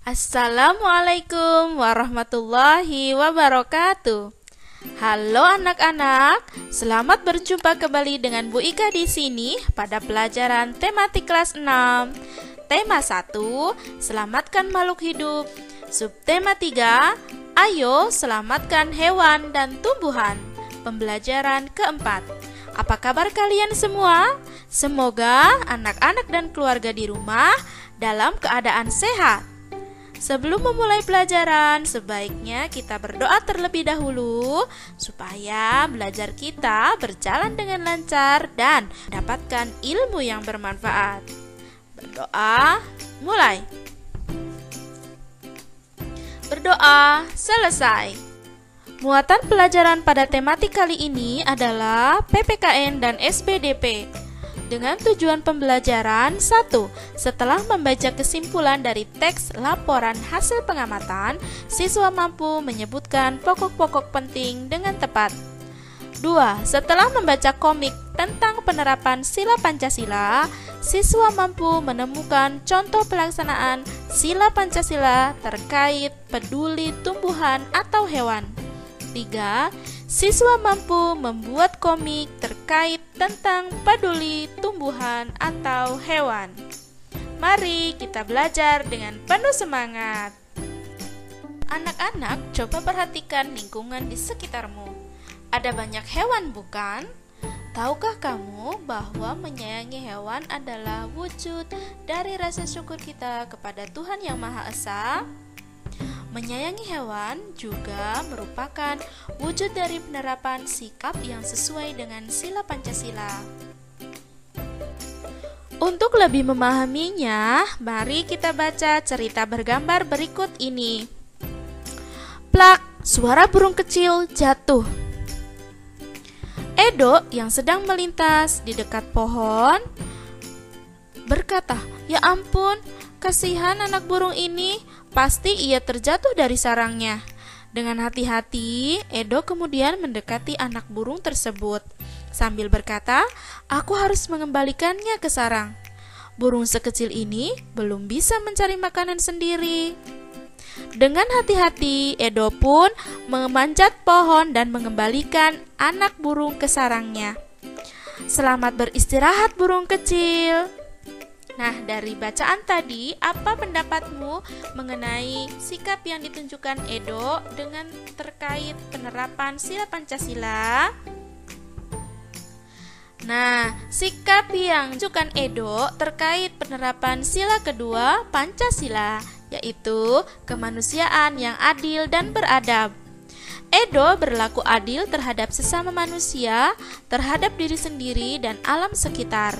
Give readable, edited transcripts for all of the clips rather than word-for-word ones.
Assalamualaikum warahmatullahi wabarakatuh. Halo anak-anak, selamat berjumpa kembali dengan Bu Ika di sini pada pelajaran tematik kelas 6. Tema 1, selamatkan makhluk hidup. Subtema 3, ayo selamatkan hewan dan tumbuhan. Pembelajaran keempat. Apa kabar kalian semua? Semoga anak-anak dan keluarga di rumah dalam keadaan sehat. Sebelum memulai pelajaran, sebaiknya kita berdoa terlebih dahulu supaya belajar kita berjalan dengan lancar dan mendapatkan ilmu yang bermanfaat. Berdoa, mulai. Berdoa, selesai. Muatan pelajaran pada tematik kali ini adalah PPKN dan SBDP. Dengan tujuan pembelajaran 1. Setelah membaca kesimpulan dari teks laporan hasil pengamatan, siswa mampu menyebutkan pokok-pokok penting dengan tepat. 2. Setelah membaca komik tentang penerapan sila Pancasila, siswa mampu menemukan contoh pelaksanaan sila Pancasila terkait peduli tumbuhan atau hewan. 3. Siswa mampu membuat komik terkait tentang peduli tumbuhan atau hewan. Mari kita belajar dengan penuh semangat. Anak-anak, coba perhatikan lingkungan di sekitarmu. Ada banyak hewan, bukan? Tahukah kamu bahwa menyayangi hewan adalah wujud dari rasa syukur kita kepada Tuhan Yang Maha Esa? Menyayangi hewan juga merupakan wujud dari penerapan sikap yang sesuai dengan sila Pancasila. Untuk lebih memahaminya, mari kita baca cerita bergambar berikut ini. Plak, suara burung kecil jatuh. Edo yang sedang melintas di dekat pohon berkata, "Ya ampun, kasihan anak burung ini. Pasti ia terjatuh dari sarangnya." Dengan hati-hati, Edo kemudian mendekati anak burung tersebut sambil berkata, "Aku harus mengembalikannya ke sarang. Burung sekecil ini belum bisa mencari makanan sendiri." Dengan hati-hati, Edo pun memanjat pohon dan mengembalikan anak burung ke sarangnya. "Selamat beristirahat burung kecil." Nah, dari bacaan tadi, apa pendapatmu mengenai sikap yang ditunjukkan Edo dengan terkait penerapan sila Pancasila? Nah, sikap yang ditunjukkan Edo terkait penerapan sila kedua Pancasila, yaitu kemanusiaan yang adil dan beradab. Edo berlaku adil terhadap sesama manusia, terhadap diri sendiri dan alam sekitar.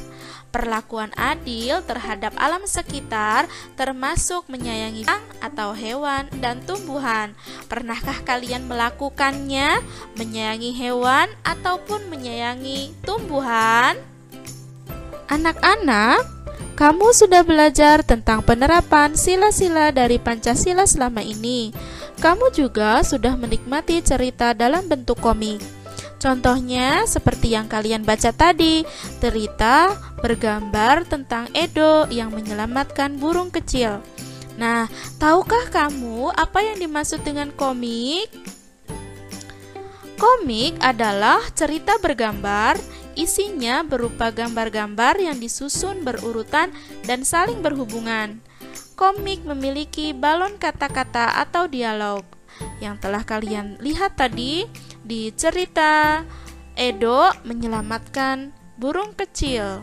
Perlakuan adil terhadap alam sekitar termasuk menyayangi orang atau hewan dan tumbuhan. Pernahkah kalian melakukannya, menyayangi hewan ataupun menyayangi tumbuhan? Anak-anak, kamu sudah belajar tentang penerapan sila-sila dari Pancasila selama ini. Kamu juga sudah menikmati cerita dalam bentuk komik. Contohnya seperti yang kalian baca tadi, cerita bergambar tentang Edo yang menyelamatkan burung kecil. Nah, tahukah kamu apa yang dimaksud dengan komik? Komik adalah cerita bergambar, isinya berupa gambar-gambar yang disusun berurutan dan saling berhubungan. Komik memiliki balon kata-kata atau dialog. Yang telah kalian lihat tadi di cerita Edo menyelamatkan burung kecil.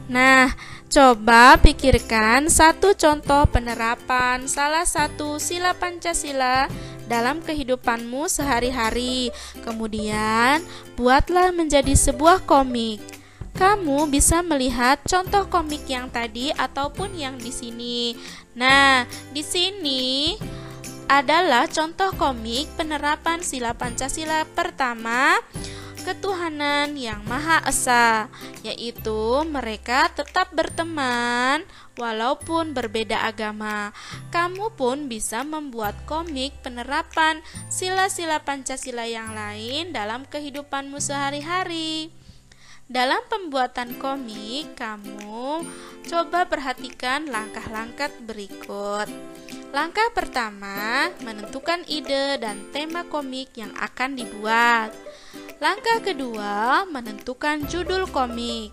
Nah, coba pikirkan satu contoh penerapan salah satu sila Pancasila dalam kehidupanmu sehari-hari. Kemudian, buatlah menjadi sebuah komik. Kamu bisa melihat contoh komik yang tadi ataupun yang di sini. Nah, di sini adalah contoh komik penerapan sila Pancasila pertama, ketuhanan yang Maha Esa, yaitu mereka tetap berteman walaupun berbeda agama. Kamu pun bisa membuat komik penerapan sila-sila Pancasila yang lain dalam kehidupanmu sehari-hari. Dalam pembuatan komik, kamu coba perhatikan langkah-langkah berikut. Langkah pertama, menentukan ide dan tema komik yang akan dibuat. Langkah kedua, menentukan judul komik.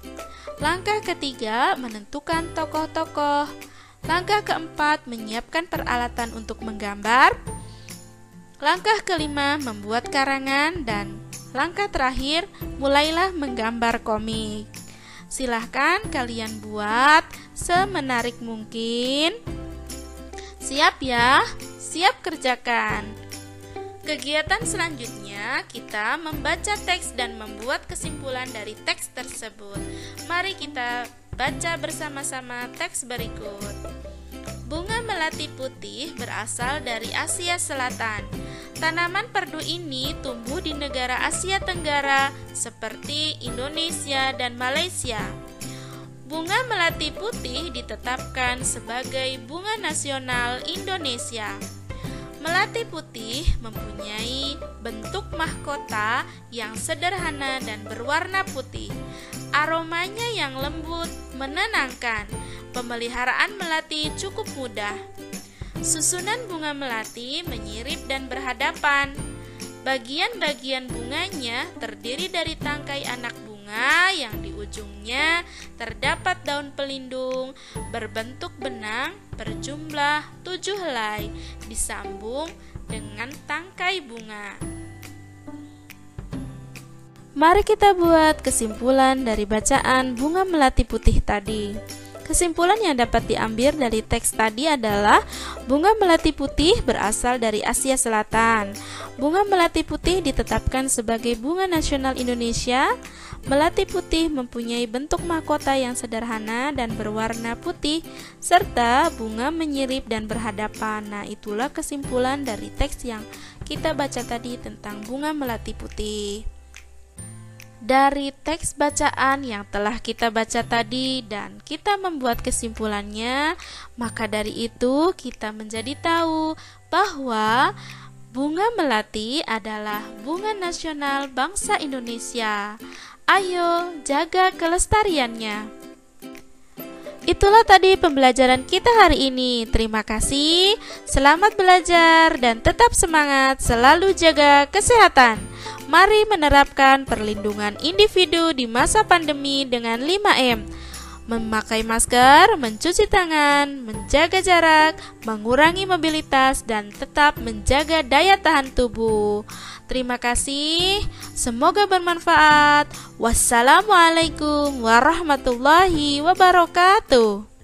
Langkah ketiga, menentukan tokoh-tokoh. Langkah keempat, menyiapkan peralatan untuk menggambar. Langkah kelima, membuat karangan. Dan langkah terakhir, mulailah menggambar komik. Silahkan kalian buat semenarik mungkin. Siap ya? Siap kerjakan. Kegiatan selanjutnya, kita membaca teks dan membuat kesimpulan dari teks tersebut. Mari kita baca bersama-sama teks berikut. Bunga melati putih berasal dari Asia Selatan. Tanaman perdu ini tumbuh di negara Asia Tenggara seperti Indonesia dan Malaysia. Bunga melati putih ditetapkan sebagai bunga nasional Indonesia. Melati putih mempunyai bentuk mahkota yang sederhana dan berwarna putih. Aromanya yang lembut, menenangkan. Pemeliharaan melati cukup mudah. Susunan bunga melati menyirip dan berhadapan. Bagian-bagian bunganya terdiri dari tangkai anak bunga yang di ujungnya terdapat daun pelindung berbentuk benang berjumlah 7 helai disambung dengan tangkai bunga. Mari kita buat kesimpulan dari bacaan bunga melati putih tadi. Kesimpulan yang dapat diambil dari teks tadi adalah bunga melati putih berasal dari Asia Selatan. Bunga melati putih ditetapkan sebagai bunga nasional Indonesia. Melati putih mempunyai bentuk mahkota yang sederhana dan berwarna putih, serta bunga menyirip dan berhadapan. Nah, itulah kesimpulan dari teks yang kita baca tadi tentang bunga melati putih. Dari teks bacaan yang telah kita baca tadi dan kita membuat kesimpulannya, maka dari itu kita menjadi tahu bahwa bunga melati adalah bunga nasional bangsa Indonesia. Ayo jaga kelestariannya. Itulah tadi pembelajaran kita hari ini. Terima kasih, selamat belajar dan tetap semangat, selalu jaga kesehatan. Mari menerapkan perlindungan individu di masa pandemi dengan 5M. Memakai masker, mencuci tangan, menjaga jarak, mengurangi mobilitas, dan tetap menjaga daya tahan tubuh. Terima kasih, semoga bermanfaat. Wassalamualaikum warahmatullahi wabarakatuh.